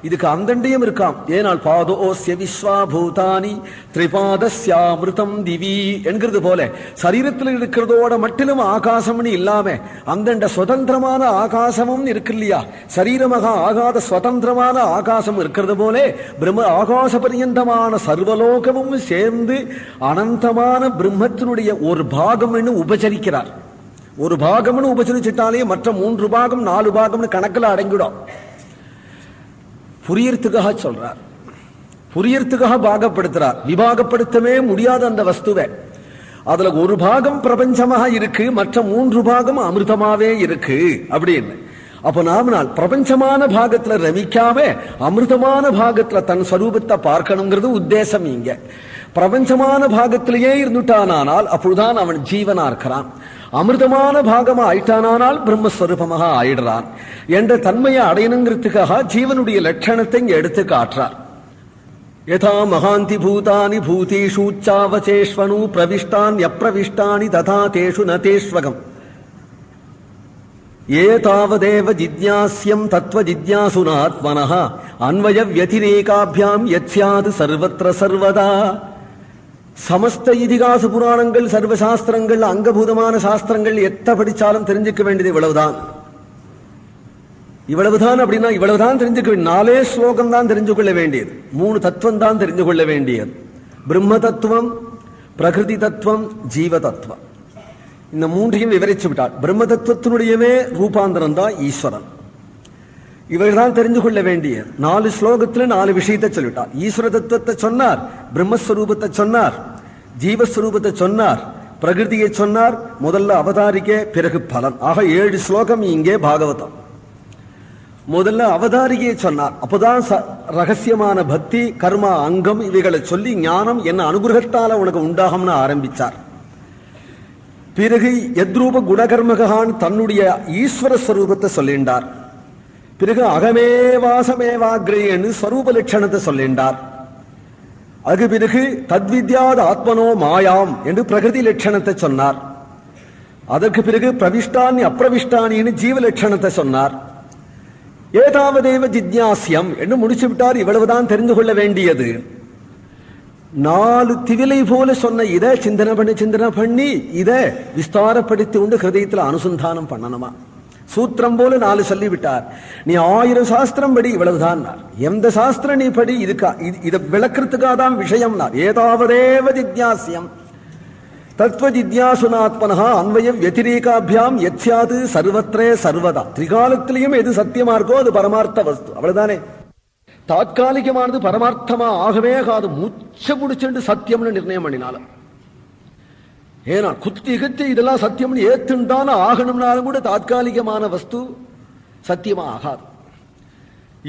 இதுக்கு அந்தண்டியம் இருக்காம். ஏனால் பாதோஸ்ய விஸ்வாபூதானி திரிபாதஸ்யாமிருதம் திவி என்கிறது போல சரீரத்தில் இருக்கிறதோட மட்டிலும் ஆகாசம்னு இல்லாம அந்தண்ட சுதந்திரமான ஆகாசமும் இருக்கு இல்லையா, சரீரமாக ஆகாத சுதந்திரமான ஆகாசம் இருக்கிறது போல பிரம்ம ஆகாச பரியந்தமான சர்வலோகமும் சேர்ந்து அனந்தமான பிரம்மத்தினுடைய ஒரு பாகம் உபச்சரிக்கிறார். ஒரு பாகம்னு உபசரிச்சிட்டாலே மற்ற 3 பாகம் 4 பாகம்னு கணக்கில் அடங்கிடும். புரியறதுக்காக சொல்றார், புரியறதுக்காக பாகப்படுத்துறார். விபாகப்படுத்தவே முடியாத அந்த வஸ்துவை அதுல ஒரு பாகம் பிரபஞ்சமாக இருக்கு, மற்ற 3 பாகம் அமிர்தமாவே இருக்கு அப்படின்னு. அப்ப நாம பிரபஞ்சமான பாகத்துல ரமிக்காம அமிர்தமான பாகத்துல தன் ஸ்வரூபத்தை பார்க்கணுங்கிறது உத்தேசம். இங்க பிரபஞ்சமான பாகத்திலேயே இருந்துட்டானால் அப்பொழுதுதான் அவன் ஜீவனா இருக்கிறான். அமிர்தமான பாகமா ஆயிட்டானால் பிரம்மஸ்வரூபமாக ஆயிடுறான் என்ற தன்மையை அடையணுங்கிறதுக்காக ஜீவனுடைய லட்சணத்தை இங்க எடுத்து காட்டுறார். யதா மகாந்தி பூதானி பூதேஷு உச்சாவசேஷ்வனு பிரவிஷ்டான் அப்பிரவிஷ்டானி ததா தேஷு நதேஷ்வகம் ஏதாவதேவ ஜிஜ்ஞாஸ்யம் தத்வ ஜிஜ்ஞாசுனாத்மனः அன்வய வத்திரேகாபியாம் யத்ஸ்யாது சர்வத்ர சர்வதா. சமஸ்த இதிகாச புராணங்கள் சர்வசாஸ்திரங்கள் அங்கபூதமான சாஸ்திரங்கள் எத்த படிச்சாலும் தெரிஞ்சுக்க வேண்டியது இவ்வளவுதான். அப்படின்னா இவ்வளவுதான் தெரிஞ்சுக்க வேண்டிய 4 ஸ்லோகம் தான் தெரிஞ்சு கொள்ள வேண்டியது. 3 தத்துவம் தான் தெரிஞ்சு கொள்ள வேண்டியது. பிரம்ம தத்துவம், பிரகிருதி தத்துவம், ஜீவ தத்துவம். இந்த 3ஐயும் விவரிச்சு விட்டார். பிரம்ம தத்துவத்தினுடையவே ரூபாந்தரம் தான் ஈஸ்வரன். இவர்தான் தெரிஞ்சு கொள்ள வேண்டிய 4 ஸ்லோகத்துல 4 விஷயத்தை சொல்லிட்டார். ஈஸ்வர தத்துவத்தை சொன்னார், பிரம்மஸ்வரூபத்தை சொன்னார், ஜீவஸ்வரூபத்தை சொன்னார், பிரகிருதியை சொன்னார், முதல்ல அவதாரிக்கை பிறகு பலன். ஆக 7 ஸ்லோகம் இங்கே பாகவதம். முதல்ல அவதாரிகையை சொன்னார். அப்பதான் ரகசியமான பக்தி கர்மா அங்கம் இவைகளை சொல்லி ஞானம் என்ன அனுகிரகத்தால உனக்கு உண்டாகும்னு ஆரம்பிச்சார். பிறகு எத்ரூப குணகர்மகான் தன்னுடைய ஈஸ்வர ஸ்வரூபத்தை சொல்லிண்டார். பிறகு அகமேவாசமேவாக்ரேன்னு ஸ்வரூப லட்சணத்தை சொல்லிண்டார். அது பிறகு தத்வித்யாத் ஆத்மனோ மாயாம் என்று பிரகிருதி லட்சணத்தை சொன்னார். அதற்கு பிறகு பிரவிஷ்டானி அப்பிரவிஷ்டானின்னு ஜீவ லட்சணத்தை சொன்னார். ஏதாவதேவ ஜிஜ்ஞாஸ்யம் என்று முடிச்சு விட்டார். இவ்வளவுதான் தெரிந்து கொள்ள வேண்டியது. 4 திவிலை போல சொன்ன இதை சிந்தனை பண்ணி இதை விஸ்தாரப்படுத்தி உண்டு ஹிருதயத்தில் அனுசந்தானம் பண்ணணுமா. சூத்திரம் போல 4 சொல்லிவிட்டார். நீ 1000 சாஸ்திரம் படி இவ்வளவுதான். எந்த சாஸ்திரம் நீ படி இதை விளக்கிறதுக்காக தான் விஷயம். ஏதாவதேவ ஜிஜ்ஞாஸ்யம் தத்துவ ஜிஜ்ஞாசுனாத்மனஹ அன்வய வத்திரேகாபியாம் யத்ஸ்யாது சர்வத்ரே சர்வதா. திரிகாலத்திலையும் எது சத்தியமா இருக்கோ அது பரமார்த்த வஸ்து. அவ்வளவுதானே. தாத்காலிகமானது பரமார்த்தமா ஆகவே ஆகாது. முச்ச புடிச்சுண்டு சத்தியம்னு நிர்ணயம் பண்ணினாலும் ஏன்னா குத்தி குத்தி இதெல்லாம் சத்தியம்னு ஏத்துண்டான ஆகணும்னாலும் கூட தாத்காலிகமான வஸ்து சத்தியமா ஆகாது.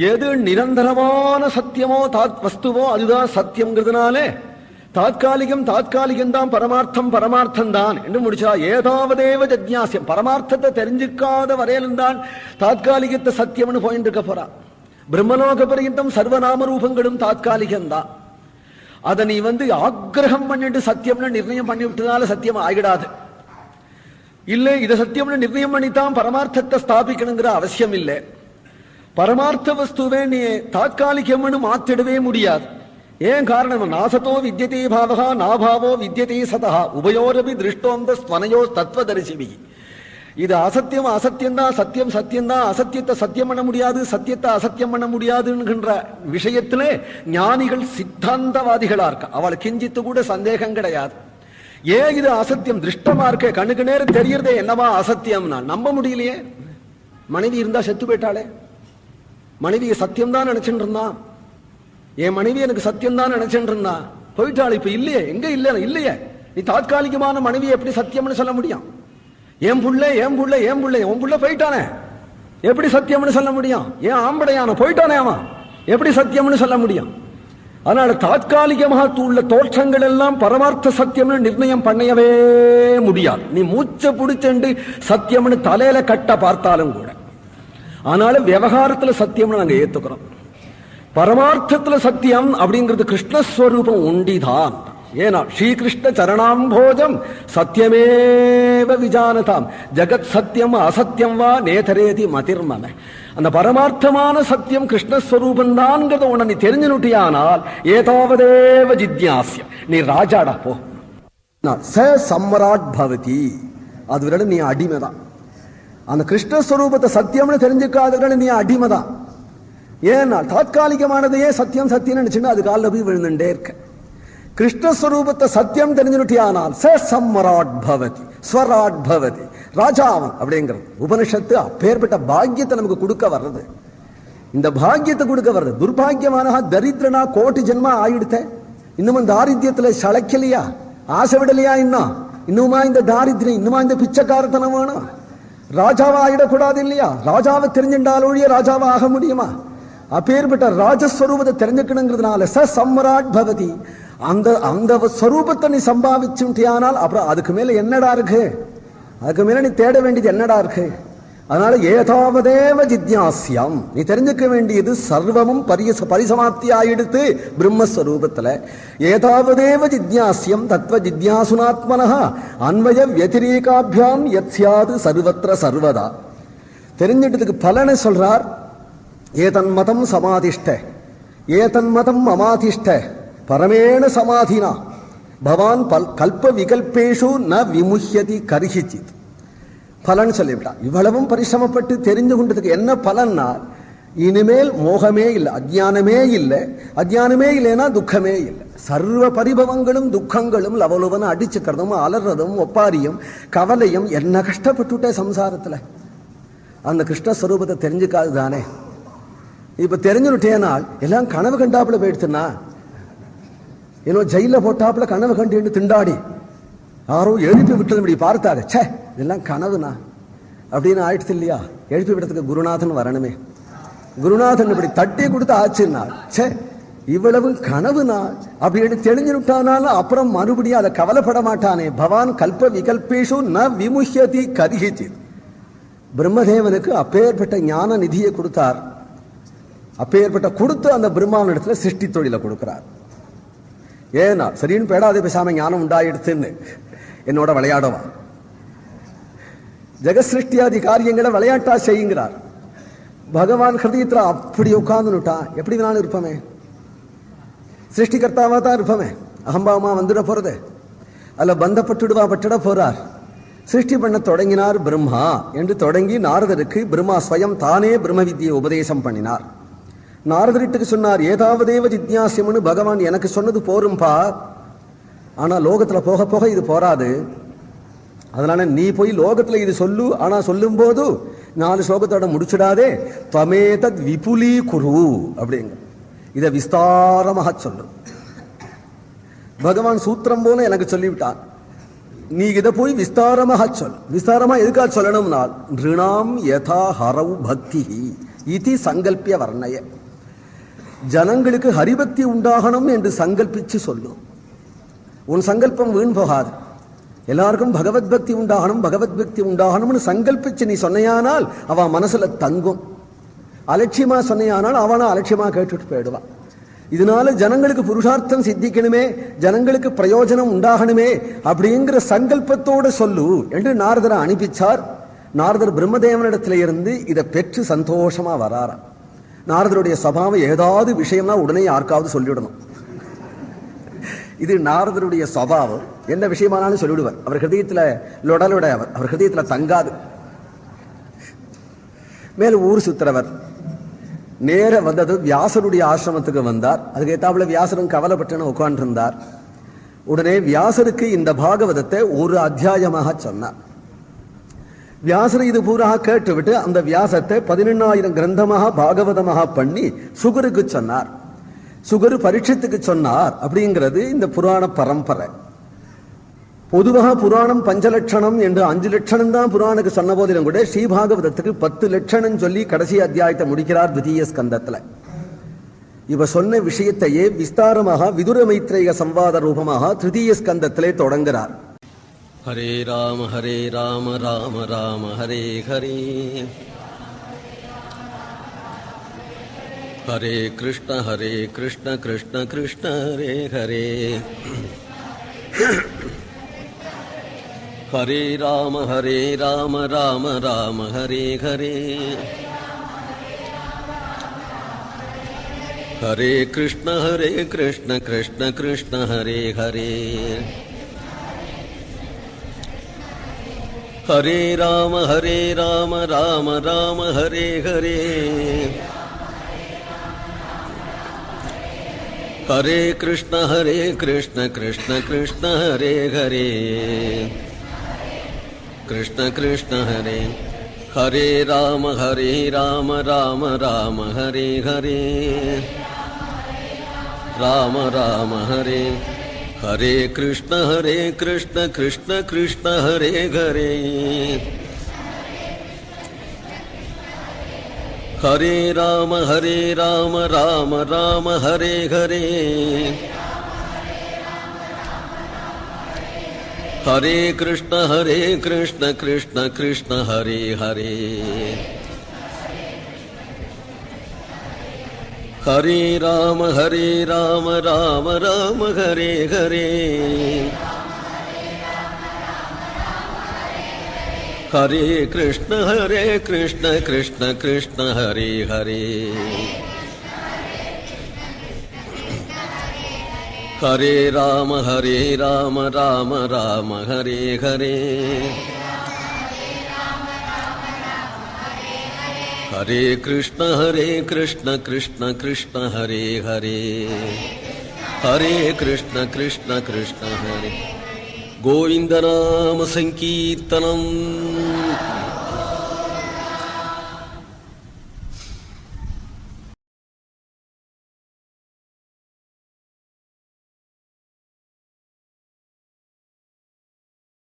எது நிரந்தரமான சத்தியமோ வஸ்துவோ அதுதான் சத்தியம்ங்கிறதுனாலே தாத்காலிகம் தாத்காலிகம் தான், பரமார்த்தம் பரமார்த்தம் தான் என்று முடிச்சா. ஏதாவதேவ ஜஜ்ஞாசியம், பரமார்த்தத்தை தெரிஞ்சுக்காத வரையிலும் தான் தாத்காலிகத்தை சத்தியம்னு போயிட்டு இருக்க போறா. பிரம்மலோக பரியந்தம் சர்வநாம ரூபங்களும் தாத்காலிகம் தான். அதை நீ ஆக்கிரகம் பண்ணிட்டு சத்தியம்னு நிர்ணயம் பண்ணி விட்டதால சத்தியம் ஆகிடாது. இல்ல இதை சத்தியம்னு நிர்ணயம் பண்ணித்தான் பரமார்த்தத்தை ஸ்தாபிக்கணுங்கிற அவசியம் இல்லை. பரமார்த்த வஸ்துவே நீ தாத்காலிகம்னு மாத்திடவே முடியாது. ஏன் காரணம்? நாசத்தோ வித்யதே பாவகா நாபாவோ வித்யதே சதா உபயோரபி திருஷ்டோந்த ஸ்வனயோ தத்துவதரிசிபி. இது அசத்தியம் அசத்தியம்தான், சத்தியம் சத்தியம்தான். அசத்தியத்தை சத்தியம் பண்ண முடியாது, சத்தியத்தை அசத்தியம் பண்ண முடியாதுன்ற விஷயத்திலே ஞானிகள் சித்தாந்தவாதிகளா இருக்க. அவள் கிஞ்சித்து கூட சந்தேகம் கிடையாது. ஏன் இது அசத்தியம்? திருஷ்டமா இருக்க, கண்ணுக்கு நேரம் தெரியறதே என்னவா அசத்தியம்னா நம்ப முடியலையே. மனைவி இருந்தா செத்து போயிட்டாளே, மனைவியை சத்தியம் தான் நினைச்சுட்டு இருந்தான். என் மனைவி எனக்கு சத்தியம் தான் நினைச்சுட்டு இருந்தா, போயிட்டாள். இப்ப இல்லையே, எங்க இல்லையே. நீ தாத்காலிகமான மனைவியை எப்படி சத்தியம்னு சொல்ல முடியும்? ஏன் புள்ள ஏன் புள்ள ஏன் புள்ள உன் புள்ள போயிட்டானே, எப்படி சத்தியம்னு சொல்ல முடியும்? ஏன் ஆம்படையான போயிட்டானே அவன், எப்படி சத்தியம்னு சொல்ல முடியும்? அதனால தாத்காலிகமாக உள்ள தோற்றங்கள் எல்லாம் பரமார்த்த சத்தியம்னு நிர்ணயம் பண்ணவே முடியாது. நீ மூச்சை பிடிச்சண்டு சத்தியம்னு தலையில கட்ட பார்த்தாலும் கூட. ஆனால விவகாரத்துல சத்தியம்னு நாங்க ஏத்துக்கிறோம். பரமார்த்தத்துல சத்தியம் அப்படிங்கிறது கிருஷ்ணஸ்வரூபம் உண்டிதான். ஏனா ஸ்ரீகிருஷ்ண சரணாம்போஜம் சத்தியமேவ விஜானதாம் ஜகத் சத்தியம் அசத்தியம் வா நேதரேதி மதிர்மன. அந்த பரமார்த்தமான சத்தியம் கிருஷ்ணஸ்வரூபம் தான்ங்கிறத உன்னை நீ தெரிஞ்சுனுட்டியானால் ஏதாவதேவ ஜித்யாஸ்யம், நீ ராஜாடா போ. ச சம்ராட் பவதி, அதுவரை நீ அடிமைதான். அந்த கிருஷ்ணஸ்வரூபத்தை சத்தியம்னு தெரிஞ்சுக்காதவரை நீ அடிமைதான். ஏன்னா தாத்காலிகமானதையே சத்தியம் சத்தியம் நினைச்சுன்னா அது காலில் போய் விழுந்துட்டே இருக்க. கிருஷ்ணஸ்வரூபத்தை சத்தியம் தெரிஞ்சுட்டியானால் ச சம்ராட் பவதி ஸ்வராட் பவதி, ராஜாவன் அப்படிங்கிறது உபனிஷத்து அப்பேற்பட்ட பாக்கியத்தை நமக்கு கொடுக்க வர்றது. இந்த பாக்கியத்தை கொடுக்க வர்றது. துர்பாகியமான தரித்திரனா கோட்டி ஜென்மா ஆயிடுத்த, இன்னும் தாரித்யத்துல சளைக்கலையா, ஆசை விடலையா, இன்னுமா இந்த தாரித்யம், இன்னுமா இந்த பிச்சைக்காரத்தனம் வேணும்? ராஜாவா ஆயிடக்கூடாது இல்லையா? ராஜாவை தெரிஞ்சின்றால் ஒழிய ராஜாவா ஆக முடியுமா? அப்பேற்பட்ட ராஜஸ்வரூபத்தை தெரிஞ்சுக்கணுங்கிறதுனால ச சம்ராட் பவதி. அந்த ஸ்வரூபத்தை நீ சம்பாதிச்சுட்டியானால் அப்புறம் அதுக்கு மேல என்னடா இருக்கு? அதுக்கு மேல நீ தேட வேண்டியது என்னடா இருக்கு? அதனால ஏதாவதேவ ஜித்யாஸ்யம், நீ தெரிஞ்சுக்க வேண்டியது சர்வமும் பரிசமாப்தி ஆயிடுத்து பிரம்மஸ்வரூபத்துல. ஏதாவதேவ ஜித்யாஸ்யம் தத்துவ ஜித்யாசுனாத்மனஹ அன்வய வத்திரேகாபியாம் யத் ஸ்யாது சர்வத்ர சர்வதா. தெரிஞ்சிட்டதுக்கு பலனை சொல்றார். ஏதன் மதம் சமாதிஷ்ட ஏதன் மதம் அமாதிஷ்ட பரமேண சமாதினா பவான் கல்ப விகல்பேஷு ந விமுஹ்யதி கர்ஹிசித். பலன் சொல்லிவிட்டான். இவ்வளவும் பரிசிரமப்பட்டு தெரிந்து கொண்டதுக்கு என்ன பலன்னா, இனிமேல் மோகமே இல்லை, அஜ்ஞானமே இல்லை. அஜ்ஞானமே இல்லைன்னா துக்கமே இல்லை. சர்வ பரிபவங்களும் துக்கங்களும் லவலுவன அடிச்சுக்கிறதும் அலறதும் ஒப்பாரியும் கவலையும் என்ன கஷ்டப்பட்டுட்டே சம்சாரத்துல. அந்த கிருஷ்ணஸ்வரூபத்தை தெரிஞ்சுக்காது தானே. இப்ப தெரிஞ்சுட்டேனால் எல்லாம் கனவு கண்டாப்புல போயிடுச்சுன்னா, ஏன்னோ ஜெயில போட்டாப்புல கனவு கண்டு திண்டாடி யாரோ எழுப்பி விட்டது இப்படி பார்த்தாங்க, சே இதெல்லாம் கனவுனா அப்படின்னு ஆயிடுச்சு இல்லையா? எழுப்பி விடத்துக்கு குருநாதன் வரணுமே. குருநாதன் இப்படி தட்டி கொடுத்து ஆச்சுன்னா, சே இவ்வளவு கனவுனா அப்படின்னு தெரிஞ்சுட்டானாலும் அப்புறம் மறுபடியும் அதை கவலைப்பட மாட்டானே. பவான் கல்ப விகல்பேஷு ந விமுஹ்யதி கர்ஹிசித். பிரம்மதேவனுக்கு அப்பேற்பட்ட ஞான நிதியை கொடுத்தார். அப்பேற்பட்ட கொடுத்து அந்த பிரம்மாவனிடத்துல சிருஷ்டி தொழிலை கொடுக்கிறார். ஏன்னா சரின்னு பேடாதே, பேசாம ஞானம் உண்டாயிடுச்சுன்னு என்னோட விளையாடவா, ஜெகசிருஷ்டியாதி காரியங்களை விளையாட்டா செய்யுங்கிறார். பகவான் ஹிருதயத்துல அப்படி உட்கார்ந்துட்டா எப்படி வேணாலும் இருப்பமே, சிருஷ்டிகர்த்தாவா தான் இருப்பமே. அகம்பாவமா வந்துட போறது அல்ல, பந்தப்பட்டுடுவா பட்டுட போறார். சிருஷ்டி பண்ண தொடங்கினார் பிரம்மா என்று தொடங்கி நாரதருக்கு பிரம்மா ஸ்வயம் தானே பிரம்ம வித்தியை உபதேசம் பண்ணினார். நாரதரிட்டுக்கு சொன்னார், ஏதாவதேவ ஜித்யாசியம்னு பகவான் எனக்கு சொன்னது போரும்பா, ஆனா லோகத்துல போக போக இது போராது. அதனால நீ போய் லோகத்துல இது சொல்லு, ஆனா சொல்லும் போது 4 ஸ்லோகத்தோட முடிச்சிடாதே. தமேதத் விபுலீ குரு அப்படிங்க, இதை விஸ்தாரமாக சொல்லு. பகவான் சூத்திரம் போல எனக்கு சொல்லிவிட்டான். நீ இதை போய் விஸ்தாரமாக சொல். விஸ்தாரமா எதுக்காக சொல்லணும்னால் நிருணாம் யதா ஹரவு பக்தி இதி சங்கல்பிய வர்ணய, ஜனங்களுக்கு ஹரிபக்தி உண்டாகணும் என்று சங்கல்பிச்சு சொல்லு. உன் சங்கல்பம் வீண் போகாது. எல்லாருக்கும் பகவத் பக்தி உண்டாகணும், பகவத் பக்தி உண்டாகணும்னு சங்கல்பிச்சு நீ சொன்னையானால் அவன் மனசுல தங்கும். அலட்சியமா சொன்னையானால் அவனை அலட்சியமா கேட்டுட்டு போயிடுவான். இதனால ஜனங்களுக்கு புருஷார்த்தம் சித்திக்கணுமே, ஜனங்களுக்கு பிரயோஜனம் உண்டாகணுமே அப்படிங்கிற சங்கல்பத்தோட சொல்லு என்று நாரதரை அனுப்பிச்சார். நாரதர் பிரம்மதேவனிடத்தில இருந்து இதை பெற்று சந்தோஷமா வராராம். நாரதருடைய சபாவம் ஏதாவது விஷயம்னா உடனே யாருக்காவது சொல்லிவிடணும். இது நாரதருடைய சபாவம். என்ன விஷயமானாலும் சொல்லிவிடுவார். அவர் ஹிருதயத்துல லொடலொட, அவர் ஹிருதயத்துல தங்காது. மேலும் ஊர் சுத்திரவர் நேர வந்தது வியாசருடைய ஆசிரமத்துக்கு வந்தார். அதுக்கு ஏத்தாப்புல வியாசரும் கவலைப்பட்டு உட்கார்ந்து இருந்தார். உடனே வியாசருக்கு இந்த பாகவதத்தை ஒரு அத்தியாயமாக சொன்னார். வியாசர் இது பூரா கேட்டுவிட்டு அந்த வியாசத்தை 11,000 கிரந்தமாக பாகவதமாக பண்ணி சுகருக்கு சொன்னார். சுகரு பரீட்சத்துக்கு சொன்னார். அப்படிங்கிறது இந்த புராண பரம்பரை. பொதுவாக புராணம் 5 லட்சணம் என்று 5 லட்சணம் தான் புராணுக்கு சொன்ன போதிலும் கூட ஸ்ரீபாகவதத்துக்கு 10 லட்சணம் சொல்லி கடைசி அத்தியாயத்தை முடிக்கிறார் த்விதீய ஸ்கந்தத்துல. இவ சொன்ன விஷயத்தையே விஸ்தாரமாக விதுர மைத்ரேய சம்வாத ரூபமாக திருதீய ஸ்கந்தத்திலே தொடங்குகிறார். ஹரே ராம ராம ராம ஹரே ஹரே, ஹரே கிருஷ்ண கிருஷ்ண கிருஷ்ண ஹரே ஹரே, ஹரே ராம ராம ஹரே ஹரே, ஹரே கிருஷ்ண கிருஷ்ண கிருஷ்ண ஹரே ஹரே, ஹரே ராம ராம ஹரே ஹரே, ஹரே கிருஷ்ண கிருஷ்ண கிருஷ்ண ஹரே ஹரே, கிருஷ்ண கிருஷ்ண ஹரே, ஹரே ராம ராம ஹரே ஹரே, ராம ஹரே, ஹரே கிருஷ்ண கிருஷ்ண கிருஷ்ண ஹரே ஹரே, ஹரே ராம ராம ஹரே ஹரே, ஹரே கிருஷ்ண கிருஷ்ண கிருஷ்ண ஹரே ஹரே, ஹரே ராம ராம ஹரே ஹரே, ஹரே கிருஷ்ண கிருஷ்ண கிருஷ்ண ஹரே ஹரே, ஹரே ராம ராம ஹரே ஹரே, ஹரே கிருஷ்ண கிருஷ்ண கிருஷ்ண ஹரே ஹரே, ஹரே கிருஷ்ண கிருஷ்ண ஹரே, கோவிந்த நாம சங்கீர்த்தனம்